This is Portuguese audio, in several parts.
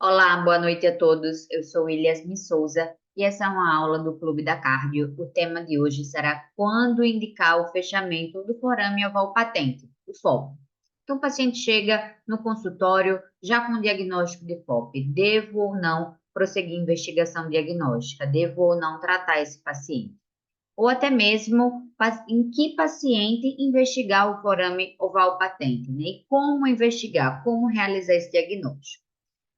Olá, boa noite a todos. Eu sou Iliasmin Souza e essa é uma aula do Clube da Cardio. O tema de hoje será quando indicar o fechamento do forame oval patente, o FOP. Então, o paciente chega no consultório já com diagnóstico de FOP. Devo ou não prosseguir investigação diagnóstica? Devo ou não tratar esse paciente? Ou até mesmo em que paciente investigar o forame oval patente, né? E como investigar, como realizar esse diagnóstico.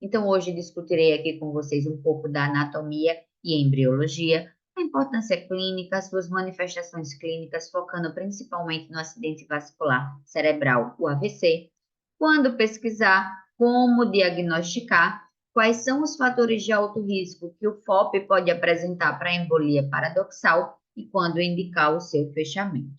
Então, hoje discutirei aqui com vocês um pouco da anatomia e embriologia, a importância clínica, suas manifestações clínicas, focando principalmente no acidente vascular cerebral, o AVC, quando pesquisar, como diagnosticar, quais são os fatores de alto risco que o FOP pode apresentar para a embolia paradoxal e quando indicar o seu fechamento.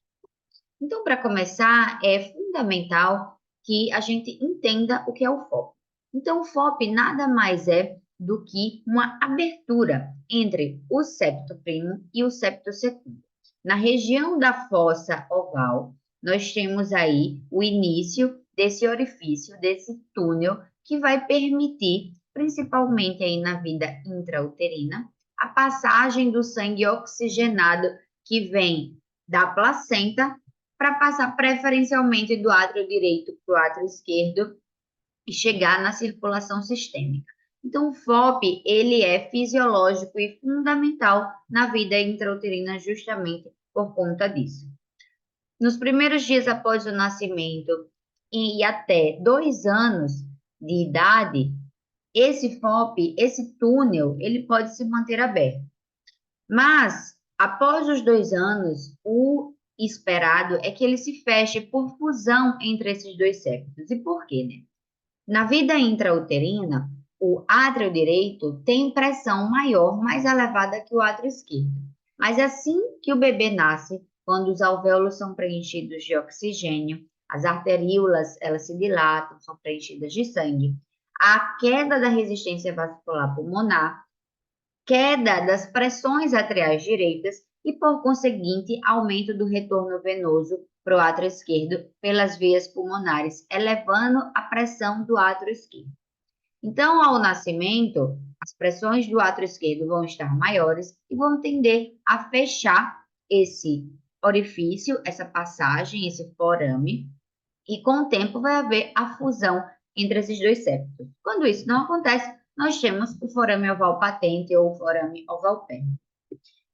Então, para começar, é fundamental que a gente entenda o que é o FOP. Então, o FOP nada mais é do que uma abertura entre o septo primo e o septo segundo. Na região da fossa oval, nós temos aí o início desse orifício, desse túnel, que vai permitir, principalmente aí na vida intrauterina, a passagem do sangue oxigenado que vem da placenta para passar preferencialmente do átrio direito para o átrio esquerdo e chegar na circulação sistêmica. Então, o FOP, ele é fisiológico e fundamental na vida intrauterina justamente por conta disso. Nos primeiros dias após o nascimento e até 2 anos de idade, esse FOP, esse túnel, ele pode se manter aberto. Mas, após os 2 anos, o esperado é que ele se feche por fusão entre esses dois septos. E por quê, né? Na vida intrauterina, o átrio direito tem pressão maior, mais elevada que o átrio esquerdo. Mas assim que o bebê nasce, quando os alvéolos são preenchidos de oxigênio, as arteríolas, elas se dilatam, são preenchidas de sangue, a queda da resistência vascular pulmonar, queda das pressões atriais direitas e, por conseguinte, aumento do retorno venoso para o átrio esquerdo pelas veias pulmonares, elevando a pressão do átrio esquerdo. Então, ao nascimento, as pressões do átrio esquerdo vão estar maiores e vão tender a fechar esse orifício, essa passagem, esse forame, e com o tempo vai haver a fusão entre esses dois septos. Quando isso não acontece, nós temos o forame oval patente ou o forame oval pérenne.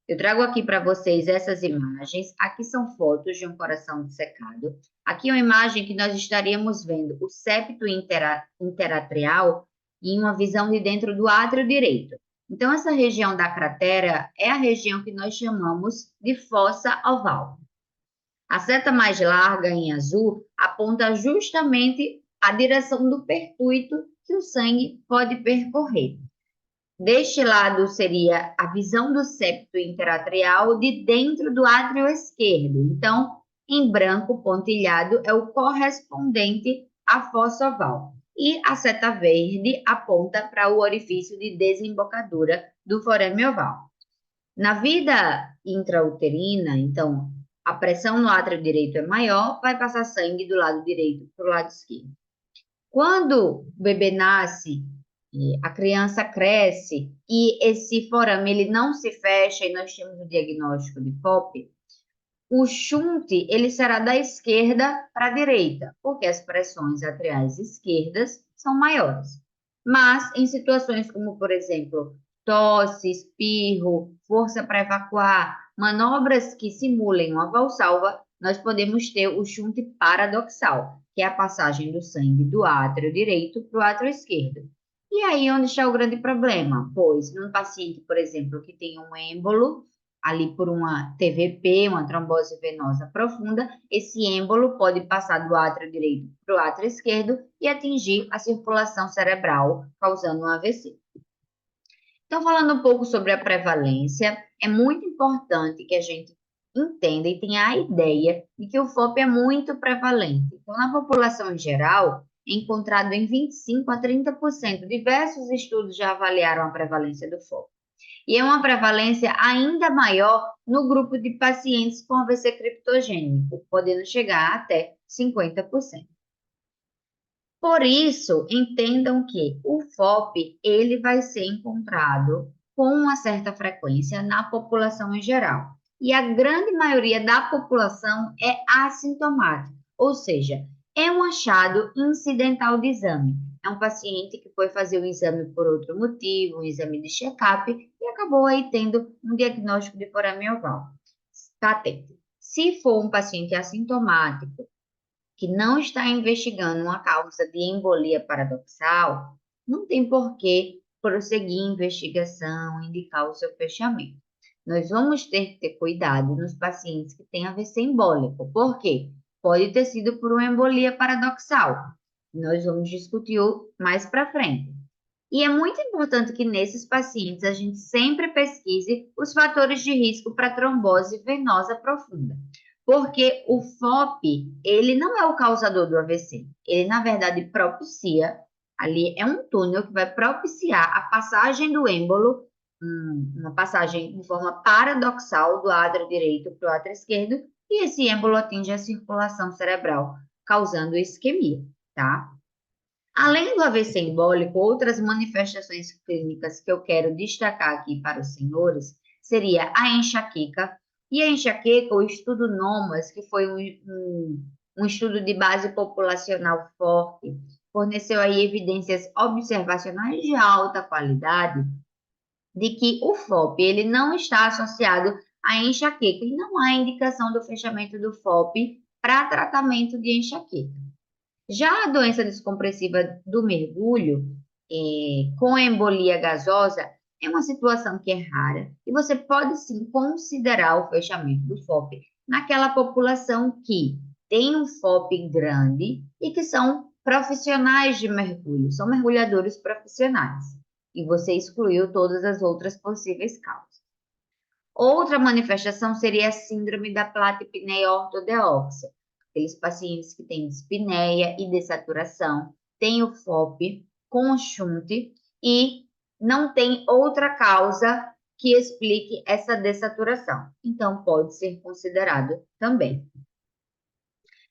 Eu trago aqui para vocês essas imagens. Aqui são fotos de um coração dissecado. Aqui é uma imagem que nós estaríamos vendo o septo interatrial em uma visão de dentro do átrio direito. Então, essa região da cratera é a região que nós chamamos de fossa oval. A seta mais larga, em azul, aponta justamente a direção do percúito que o sangue pode percorrer. Deste lado seria a visão do septo interatrial de dentro do átrio esquerdo. Então, em branco pontilhado é o correspondente à fossa oval. E a seta verde aponta para o orifício de desembocadura do forame oval. Na vida intrauterina, então, a pressão no átrio direito é maior, vai passar sangue do lado direito para o lado esquerdo. Quando o bebê nasce, a criança cresce e esse forame ele não se fecha e nós temos o diagnóstico de FOP, o shunt ele será da esquerda para a direita, porque as pressões atriais esquerdas são maiores. Mas em situações como, por exemplo, tosse, espirro, força para evacuar, manobras que simulem uma valsalva, nós podemos ter o shunt paradoxal, que é a passagem do sangue do átrio direito para o átrio esquerdo. E aí onde está o grande problema? Pois num paciente, por exemplo, que tem um êmbolo, ali por uma TVP, uma trombose venosa profunda, esse êmbolo pode passar do átrio direito para o átrio esquerdo e atingir a circulação cerebral, causando um AVC. Então, falando um pouco sobre a prevalência, é muito importante que a gente entenda e tenha a ideia de que o FOP é muito prevalente. Então, na população em geral, é encontrado em 25 a 30%. Diversos estudos já avaliaram a prevalência do FOP. E é uma prevalência ainda maior no grupo de pacientes com AVC criptogênico, podendo chegar até 50%. Por isso, entendam que o FOP ele vai ser encontrado com uma certa frequência na população em geral. E a grande maioria da população é assintomática, ou seja, é um achado incidental de exame. É um paciente que foi fazer o exame por outro motivo, um exame de check-up, e acabou aí tendo um diagnóstico de forame oval patente. Se for um paciente assintomático, que não está investigando uma causa de embolia paradoxal, não tem por que prosseguir a investigação, indicar o seu fechamento. Nós vamos ter que ter cuidado nos pacientes que têm AVC embólico. Por quê? Pode ter sido por uma embolia paradoxal. Nós vamos discutir mais para frente. E é muito importante que nesses pacientes a gente sempre pesquise os fatores de risco para trombose venosa profunda. Porque o FOP, ele não é o causador do AVC. Ele, na verdade, propicia, ali é um túnel que vai propiciar a passagem do êmbolo, uma passagem de forma paradoxal do átrio direito para o átrio esquerdo, e esse êmbolo atinge a circulação cerebral, causando isquemia, tá? Além do AVC embólico, outras manifestações clínicas que eu quero destacar aqui para os senhores seria a enxaqueca. E a enxaqueca, o estudo NOMAS, que foi um estudo de base populacional forte, forneceu aí evidências observacionais de alta qualidade de que o FOP ele não está associado à enxaqueca e não há indicação do fechamento do FOP para tratamento de enxaqueca. Já a doença descompressiva do mergulho, com embolia gasosa, é uma situação que é rara e você pode sim considerar o fechamento do FOP naquela população que tem um FOP grande e que são profissionais de mergulho, são mergulhadores profissionais. E você excluiu todas as outras possíveis causas. Outra manifestação seria a síndrome da platina ortodeóxia. Aqueles pacientes que têm dispneia e dessaturação, têm o FOP com shunt e não tem outra causa que explique essa dessaturação. Então, pode ser considerado também.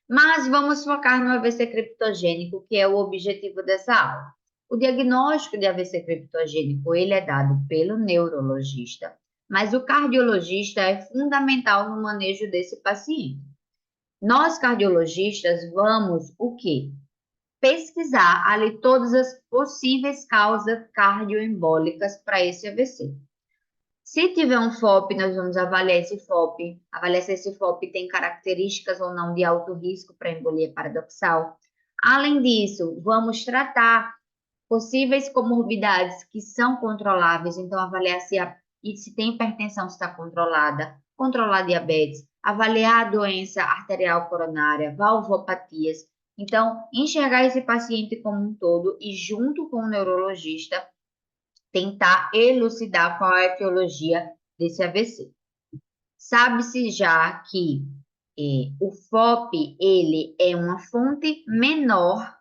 Mas vamos focar no AVC criptogênico, que é o objetivo dessa aula. O diagnóstico de AVC criptogênico, ele é dado pelo neurologista, mas o cardiologista é fundamental no manejo desse paciente. Nós, cardiologistas, vamos o quê? Pesquisar ali todas as possíveis causas cardioembólicas para esse AVC. Se tiver um FOP, nós vamos avaliar esse FOP, avaliar se esse FOP tem características ou não de alto risco para embolia paradoxal. Além disso, vamos tratar possíveis comorbidades que são controláveis, então avaliar se tem hipertensão, se está controlada, controlar diabetes, avaliar a doença arterial coronária, valvopatias. Então, enxergar esse paciente como um todo e junto com o neurologista, tentar elucidar qual é a etiologia desse AVC. Sabe-se já que o FOP ele é uma fonte menor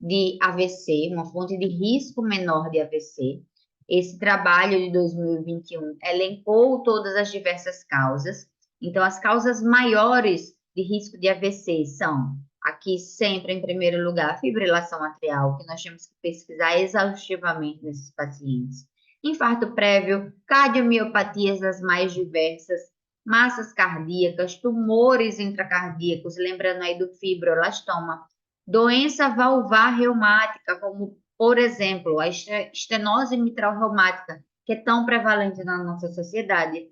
de AVC, uma fonte de risco menor de AVC. Esse trabalho de 2021 elencou todas as diversas causas. Então, as causas maiores de risco de AVC são, aqui sempre em primeiro lugar, fibrilação atrial, que nós temos que pesquisar exaustivamente nesses pacientes. Infarto prévio, cardiomiopatias das mais diversas, massas cardíacas, tumores intracardíacos, lembrando aí do fibroelastoma, doença valvar reumática, como, por exemplo, a estenose mitral reumática, que é tão prevalente na nossa sociedade.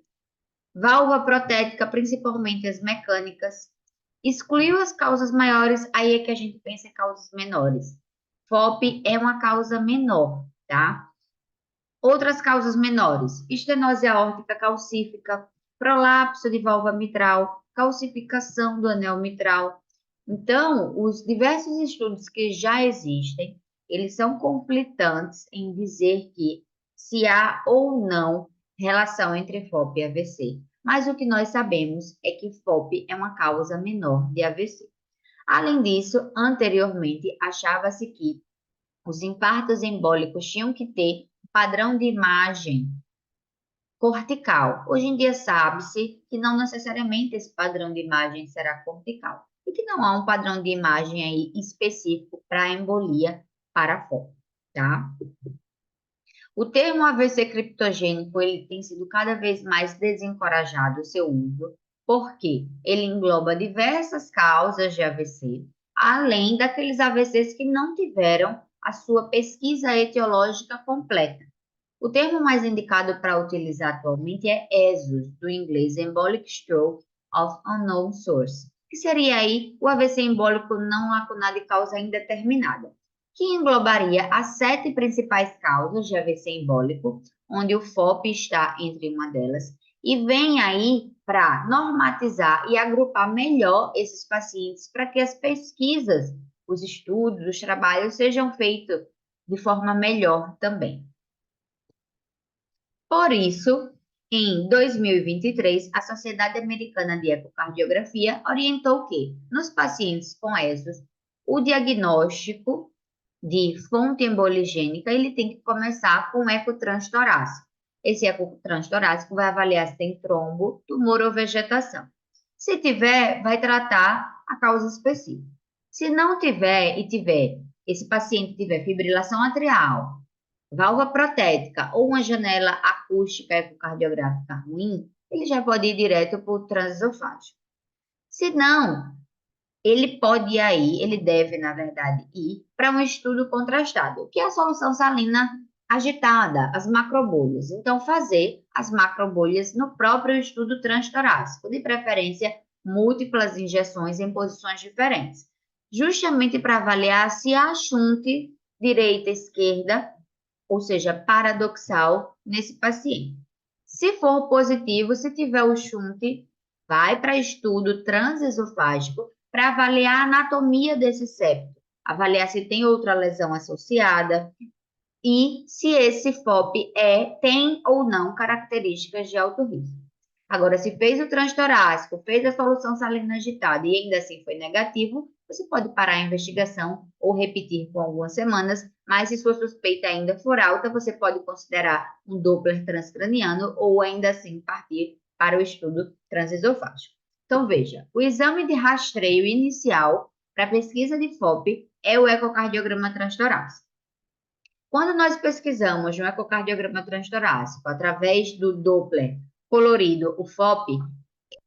Válvula protética, principalmente as mecânicas. Excluiu as causas maiores, aí é que a gente pensa em causas menores. FOP é uma causa menor, tá? Outras causas menores: estenose aórtica calcífica, prolapso de válvula mitral, calcificação do anel mitral. Então, os diversos estudos que já existem, eles são conflitantes em dizer que se há ou não relação entre FOP e AVC. Mas o que nós sabemos é que FOP é uma causa menor de AVC. Além disso, anteriormente, achava-se que os infartos embólicos tinham que ter padrão de imagem cortical. Hoje em dia sabe-se que não necessariamente esse padrão de imagem será cortical. e que não há um padrão de imagem aí específico para embolia para FOP, tá? O termo AVC criptogênico ele tem sido cada vez mais desencorajado o seu uso, porque ele engloba diversas causas de AVC, além daqueles AVCs que não tiveram a sua pesquisa etiológica completa. O termo mais indicado para utilizar atualmente é ESUS, do inglês Embolic Stroke of Unknown Source, que seria aí o AVC embólico não lacunar de causa indeterminada, que englobaria as 7 principais causas de AVC embólico, onde o FOP está entre uma delas, e vem aí para normatizar e agrupar melhor esses pacientes para que as pesquisas, os estudos, os trabalhos sejam feitos de forma melhor também. Por isso, em 2023, a Sociedade Americana de Ecocardiografia orientou que, nos pacientes com ESUS, o diagnóstico de fonte emboligênica ele tem que começar com ecotranstorácico. Esse ecotranstorácico vai avaliar se tem trombo, tumor ou vegetação. Se tiver, vai tratar a causa específica. Se não tiver e tiver, esse paciente tiver fibrilação atrial, válvula protética ou uma janela acústica ecocardiográfica ruim, ele já pode ir direto para o transesofágico. Se não, ele pode ir aí, ele deve, na verdade, ir para um estudo contrastado, que é a solução salina agitada, as macrobolhas. Então, fazer as macrobolhas no próprio estudo transtorácico, de preferência múltiplas injeções em posições diferentes, justamente para avaliar se há shunte direita-esquerda, ou seja, paradoxal, nesse paciente. Se for positivo, se tiver o shunt, vai para estudo transesofágico para avaliar a anatomia desse septo, avaliar se tem outra lesão associada e se esse FOP tem ou não características de alto risco. Agora, se fez o transtorácico, fez a solução salina agitada e ainda assim foi negativo, você pode parar a investigação ou repetir por algumas semanas, mas se sua suspeita ainda for alta, você pode considerar um Doppler transcraniano ou ainda assim partir para o estudo transesofágico. Então, veja, o exame de rastreio inicial para pesquisa de FOP é o ecocardiograma transtorácico. Quando nós pesquisamos no ecocardiograma transtorácico através do Doppler colorido, o FOP,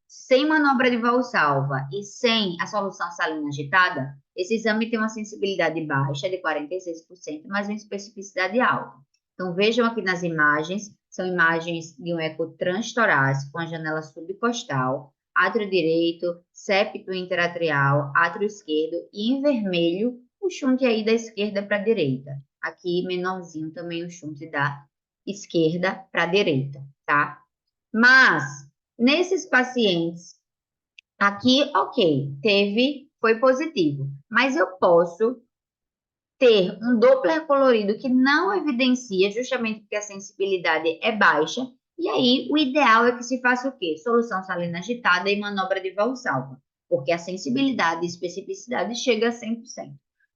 sem manobra de valsalva e sem a solução salina agitada, esse exame tem uma sensibilidade baixa, de 46%, mas uma especificidade alta. Então, vejam aqui nas imagens, são imagens de um eco transtorácico com a janela subcostal, átrio direito, septo interatrial, átrio esquerdo e em vermelho o shunt aí da esquerda para a direita. Aqui, menorzinho, também o shunt da esquerda para a direita, tá? Mas, nesses pacientes, aqui, ok, foi positivo, mas eu posso ter um Doppler colorido que não evidencia, justamente porque a sensibilidade é baixa, e aí o ideal é que se faça o quê? Solução salina agitada e manobra de Valsalva, porque a sensibilidade e especificidade chega a 100%.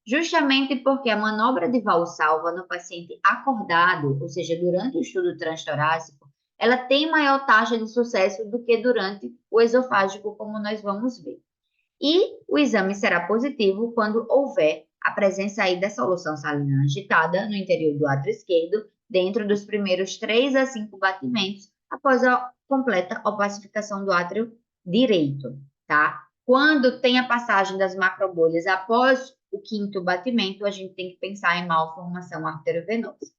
Justamente porque a manobra de Valsalva no paciente acordado, ou seja, durante o estudo transtorácico, ela tem maior taxa de sucesso do que durante o esofágico, como nós vamos ver. E o exame será positivo quando houver a presença aí da solução salina agitada no interior do átrio esquerdo, dentro dos primeiros 3 a 5 batimentos, após a completa opacificação do átrio direito, tá? Quando tem a passagem das macrobolhas após o 5º batimento, a gente tem que pensar em malformação arteriovenosa.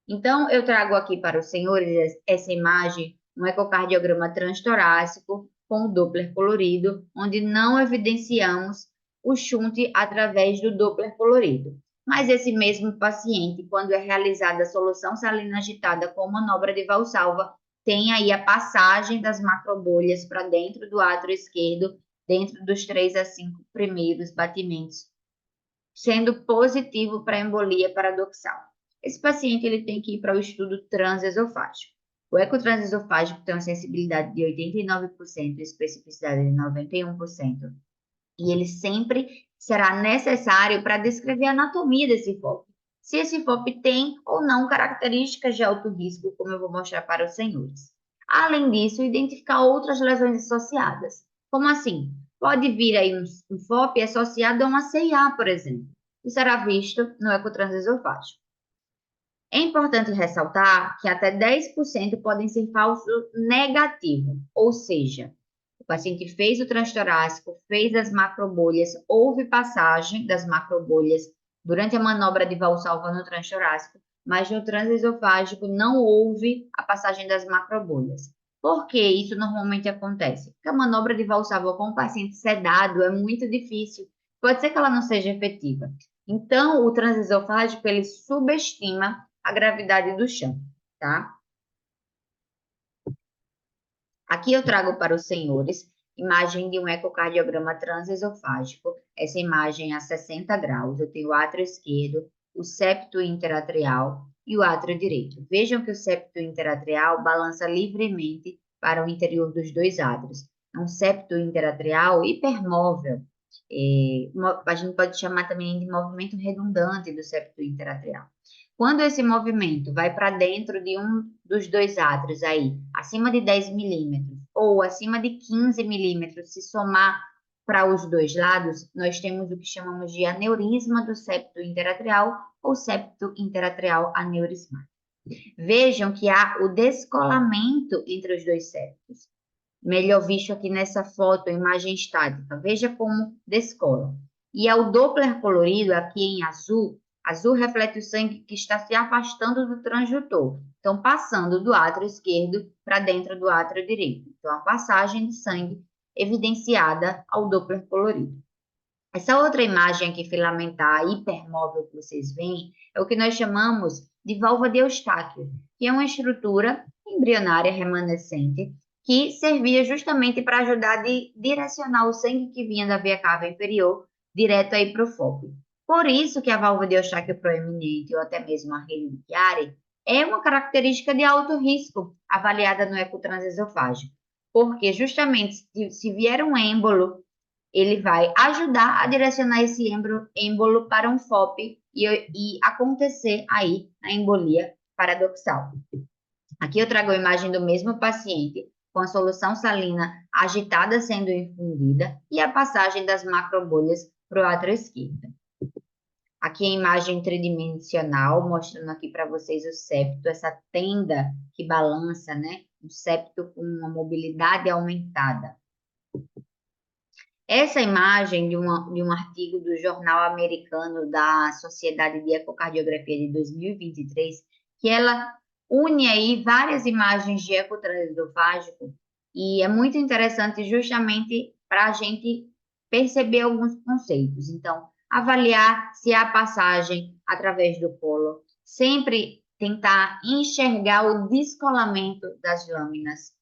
Então, eu trago aqui para os senhores essa imagem, um ecocardiograma transtorácico com o Doppler colorido, onde não evidenciamos o shunt através do Doppler colorido. Mas esse mesmo paciente, quando é realizada a solução salina agitada com manobra de Valsalva, tem aí a passagem das macrobolhas para dentro do átrio esquerdo, dentro dos 3 a 5 primeiros batimentos, sendo positivo para embolia paradoxal. Esse paciente ele tem que ir para o estudo transesofágico. O ecotransesofágico tem uma sensibilidade de 89% e especificidade de 91%. E ele sempre será necessário para descrever a anatomia desse FOP. Se esse FOP tem ou não características de alto risco, como eu vou mostrar para os senhores. Além disso, identificar outras lesões associadas. Como assim? pode vir aí um FOP associado a uma CIA, por exemplo, e será visto no ecotransesofágico. É importante ressaltar que até 10% podem ser falso negativo, ou seja, o paciente fez o transtorácico, fez as macrobolhas, houve passagem das macrobolhas durante a manobra de Valsalva no transtorácico, mas no transesofágico não houve a passagem das macrobolhas. Por que isso normalmente acontece? Porque a manobra de Valsalva com o paciente sedado é muito difícil. Pode ser que ela não seja efetiva. Então, o transesofágico, ele subestima a gravidade do chão, tá? Aqui eu trago para os senhores imagem de um ecocardiograma transesofágico. Essa imagem é a 60 graus. Eu tenho o átrio esquerdo, o septo interatrial e o átrio direito. Vejam que o septo interatrial balança livremente para o interior dos dois átrios. É um septo interatrial hipermóvel. A gente pode chamar também de movimento redundante do septo interatrial. Quando esse movimento vai para dentro de um dos dois átrios aí, acima de 10 milímetros ou acima de 15 milímetros, se somar para os dois lados, nós temos o que chamamos de aneurisma do septo interatrial ou septo interatrial aneurismático. Vejam que há o descolamento entre os dois septos. Melhor visto aqui nessa foto, imagem estática. Veja como descola. E ao Doppler colorido, aqui em azul, azul reflete o sangue que está se afastando do transdutor. Então, passando do átrio esquerdo para dentro do átrio direito. Então, a passagem de sangue evidenciada ao Doppler colorido. Essa outra imagem aqui filamentar hipermóvel que vocês veem é o que nós chamamos de válvula de Eustáquio, que é uma estrutura embrionária remanescente que servia justamente para ajudar a direcionar o sangue que vinha da veia cava inferior direto aí para o foco. Por isso que a válvula de Eustáquio proeminente ou até mesmo a rede de Chiari é uma característica de alto risco avaliada no ecotransesofágico, porque justamente se vier um êmbolo ele vai ajudar a direcionar esse êmbolo para um FOP e acontecer aí a embolia paradoxal. Aqui eu trago a imagem do mesmo paciente com a solução salina agitada sendo infundida e a passagem das macrobolhas para o átrio esquerdo. Aqui a imagem tridimensional, mostrando aqui para vocês o septo, essa tenda que balança, né? O septo com uma mobilidade aumentada. Essa imagem de um artigo do Jornal Americano da Sociedade de Ecocardiografia de 2023, que ela une aí várias imagens de ecotransesofágico e é muito interessante justamente para a gente perceber alguns conceitos. Então, avaliar se há passagem através do colo, sempre tentar enxergar o descolamento das lâminas,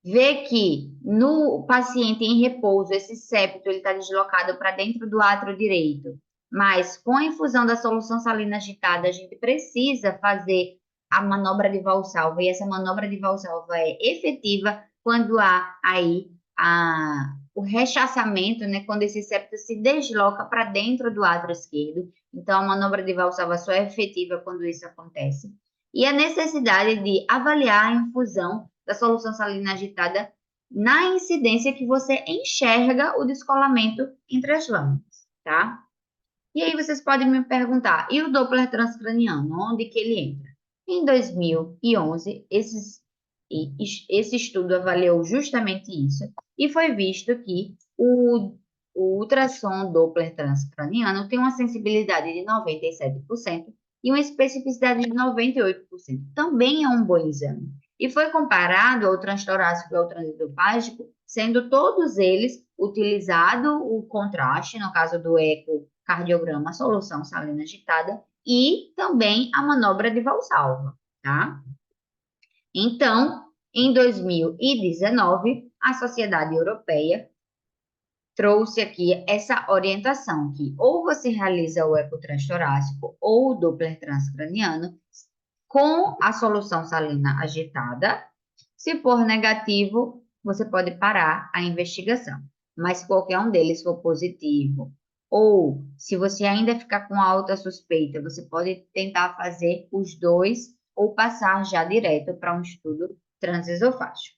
vê que no paciente em repouso, esse septo está deslocado para dentro do átrio direito, mas com a infusão da solução salina agitada, a gente precisa fazer a manobra de Valsalva, e essa manobra de Valsalva é efetiva quando há aí o rechaçamento, né, quando esse septo se desloca para dentro do átrio esquerdo. Então, a manobra de Valsalva só é efetiva quando isso acontece. E a necessidade de avaliar a infusão da solução salina agitada na incidência que você enxerga o descolamento entre as lâminas, tá? E aí vocês podem me perguntar, e o Doppler transcraniano, onde que ele entra? Em 2011, esse estudo avaliou justamente isso e foi visto que o ultrassom Doppler transcraniano tem uma sensibilidade de 97% e uma especificidade de 98%. Também é um bom exame. E foi comparado ao transtorácico e ao transesofágico, sendo todos eles utilizado o contraste, no caso do ecocardiograma, solução salina agitada, e também a manobra de Valsalva, tá? Então, em 2019, a Sociedade Europeia trouxe aqui essa orientação que ou você realiza o ecotrastorácico ou o Doppler transcraniano com a solução salina agitada. Se for negativo, você pode parar a investigação. Mas se qualquer um deles for positivo, ou se você ainda ficar com alta suspeita, você pode tentar fazer os dois ou passar já direto para um estudo transesofágico.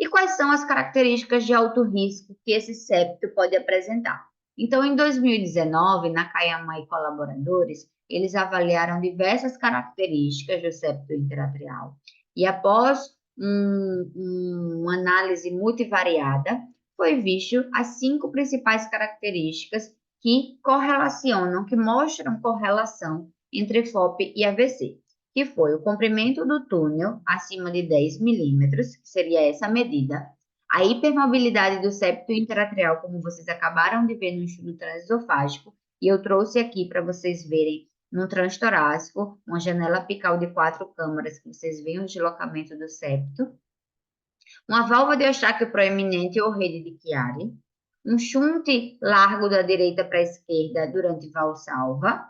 E quais são as características de alto risco que esse septo pode apresentar? Então, em 2019, na Cayama e colaboradores, eles avaliaram diversas características do septo interatrial e após uma análise multivariada, foi visto as 5 principais características que correlacionam, que mostram correlação entre FOP e AVC, que foi o comprimento do túnel acima de 10 milímetros, que seria essa medida, a hipermobilidade do septo interatrial, como vocês acabaram de ver no estudo transesofágico, e eu trouxe aqui para vocês verem no transtorácico, uma janela apical de 4 câmaras, que vocês veem o deslocamento do septo, uma válvula de Eustáquio proeminente ou rede de Chiari, um shunte largo da direita para a esquerda durante valsalva,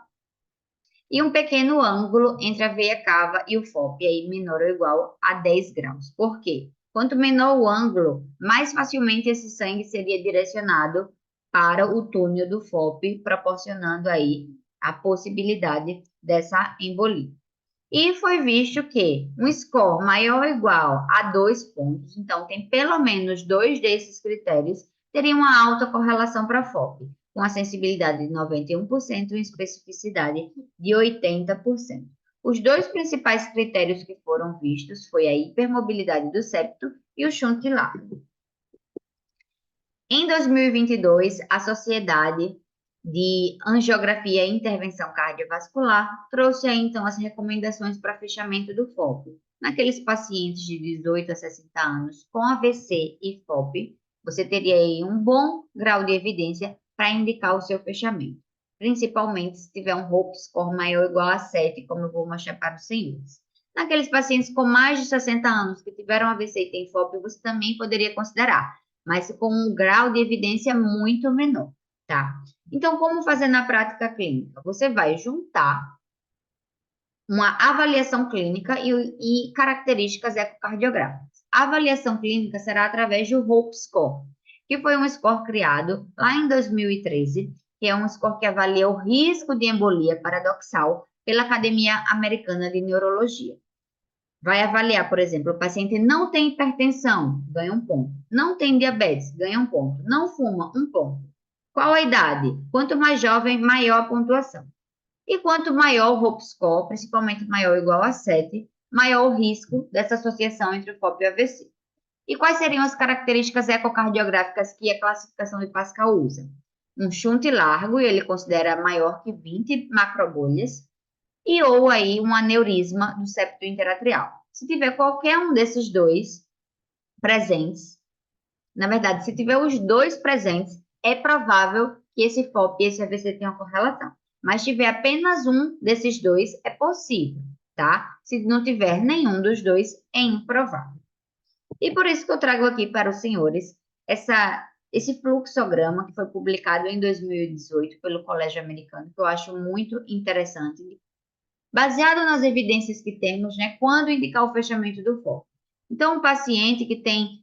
e um pequeno ângulo entre a veia cava e o FOP, aí menor ou igual a 10 graus. Por quê? Quanto menor o ângulo, mais facilmente esse sangue seria direcionado para o túnel do FOP, proporcionando aí a possibilidade dessa embolia. E foi visto que um score maior ou igual a 2 pontos, então tem pelo menos 2 desses critérios, teria uma alta correlação para FOP, com a sensibilidade de 91% e especificidade de 80%. Os 2 principais critérios que foram vistos foi a hipermobilidade do septo e o shunt largo. Em 2022, a Sociedade de Angiografia e Intervenção Cardiovascular trouxe aí, então, as recomendações para fechamento do FOP. Naqueles pacientes de 18 a 60 anos com AVC e FOP, você teria aí um bom grau de evidência para indicar o seu fechamento, principalmente se tiver um HOPE score maior ou igual a 7, como eu vou mostrar para os senhores. Naqueles pacientes com mais de 60 anos que tiveram AVC e têm FOP, você também poderia considerar, mas com um grau de evidência muito menor, tá? Então, como fazer na prática clínica? Você vai juntar uma avaliação clínica e características ecocardiográficas. A avaliação clínica será através do HOPE Score, que foi um score criado lá em 2013, que é um score que avalia o risco de embolia paradoxal pela Academia Americana de Neurologia. Vai avaliar, por exemplo, o paciente não tem hipertensão, ganha 1 ponto. Não tem diabetes, ganha 1 ponto. Não fuma, 1 ponto. Qual a idade? Quanto mais jovem, maior a pontuação. E quanto maior o HOPE score, principalmente maior ou igual a 7, maior o risco dessa associação entre o FOP e o AVC. E quais seriam as características ecocardiográficas que a classificação de Pascal usa? Um shunt largo, e ele considera maior que 20 macrobolhas, e ou aí um aneurisma do septo interatrial. Se tiver qualquer um desses dois presentes, na verdade, se tiver os dois presentes, é provável que esse FOP e esse AVC tenham correlação. Mas se tiver apenas um desses dois, é possível, tá? Se não tiver nenhum dos dois, é improvável. E por isso que eu trago aqui para os senhores esse fluxograma que foi publicado em 2018 pelo Colégio Americano, que eu acho muito interessante, baseado nas evidências que temos, né, quando indicar o fechamento do FOP. Então, um paciente que tem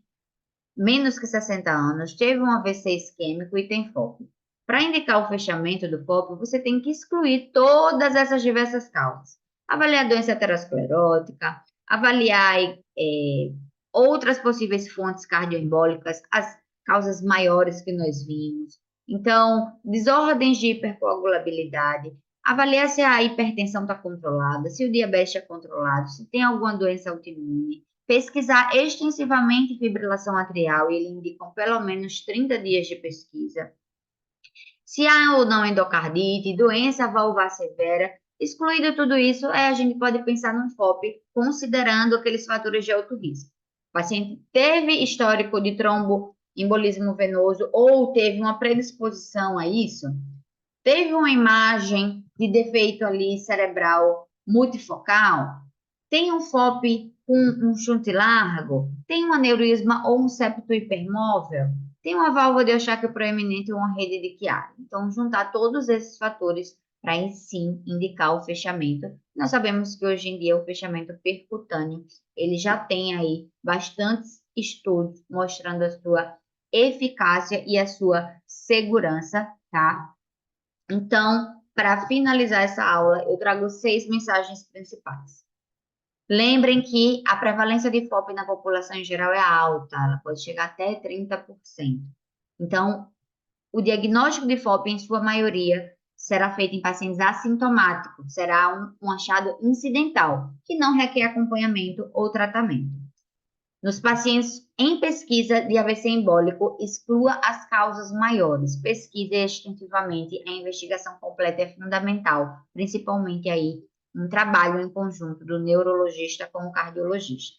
menos que 60 anos, teve um AVC isquêmico e tem FOP. Para indicar o fechamento do FOP, você tem que excluir todas essas diversas causas. Avaliar a doença aterosclerótica, avaliar outras possíveis fontes cardioembólicas, as causas maiores que nós vimos. Então, desordens de hipercoagulabilidade, avaliar se a hipertensão está controlada, se o diabetes é controlado, se tem alguma doença autoimune. Pesquisar extensivamente fibrilação atrial, e eles indicam pelo menos 30 dias de pesquisa. Se há ou não endocardite, doença valvar severa. Excluído tudo isso, a gente pode pensar num FOP, considerando aqueles fatores de alto risco. O paciente teve histórico de tromboembolismo venoso ou teve uma predisposição a isso? Teve uma imagem de defeito ali cerebral multifocal? Tem um FOP com um shunt largo? Tem um aneurisma ou um septo hipermóvel? Tem uma válvula de Eustáquio proeminente ou uma rede de Chiari? Então, juntar todos esses fatores para, em sim, indicar o fechamento. Nós sabemos que hoje em dia o fechamento percutâneo, ele já tem aí bastantes estudos mostrando a sua eficácia e a sua segurança, tá? Então, para finalizar essa aula, eu trago 6 mensagens principais. Lembrem que a prevalência de FOP na população em geral é alta, ela pode chegar até 30%. Então, o diagnóstico de FOP, em sua maioria, será feito em pacientes assintomáticos, será um achado incidental, que não requer acompanhamento ou tratamento. Nos pacientes em pesquisa de AVC embólico, exclua as causas maiores. Pesquise extensivamente, a investigação completa é fundamental, principalmente aí um trabalho em conjunto do neurologista com o cardiologista.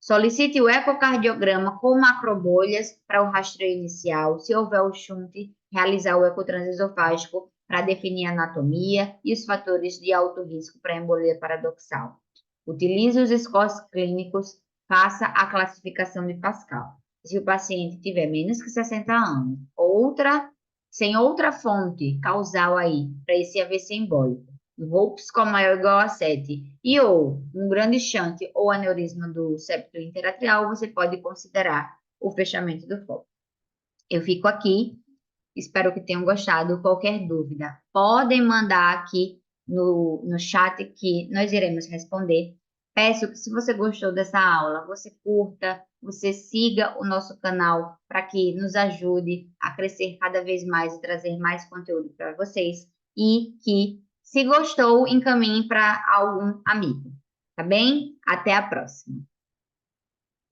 Solicite o ecocardiograma com macrobolhas para o rastreio inicial. Se houver o shunt, realizar o ecotransesofágico para definir a anatomia e os fatores de alto risco para embolia paradoxal. Utilize os scores clínicos, faça a classificação de Pascal. Se o paciente tiver menos que 60 anos, sem outra fonte causal aí para esse AVC embólico, um Volks com maior ou igual a 7 e ou um grande shunt ou aneurisma do septo interatrial, você pode considerar o fechamento do foco. Eu fico aqui, espero que tenham gostado. Qualquer dúvida, podem mandar aqui no chat que nós iremos responder. Peço que, se você gostou dessa aula, você curta, você siga o nosso canal para que nos ajude a crescer cada vez mais e trazer mais conteúdo para vocês. E que, se gostou, encaminhe para algum amigo. Tá bem? Até a próxima.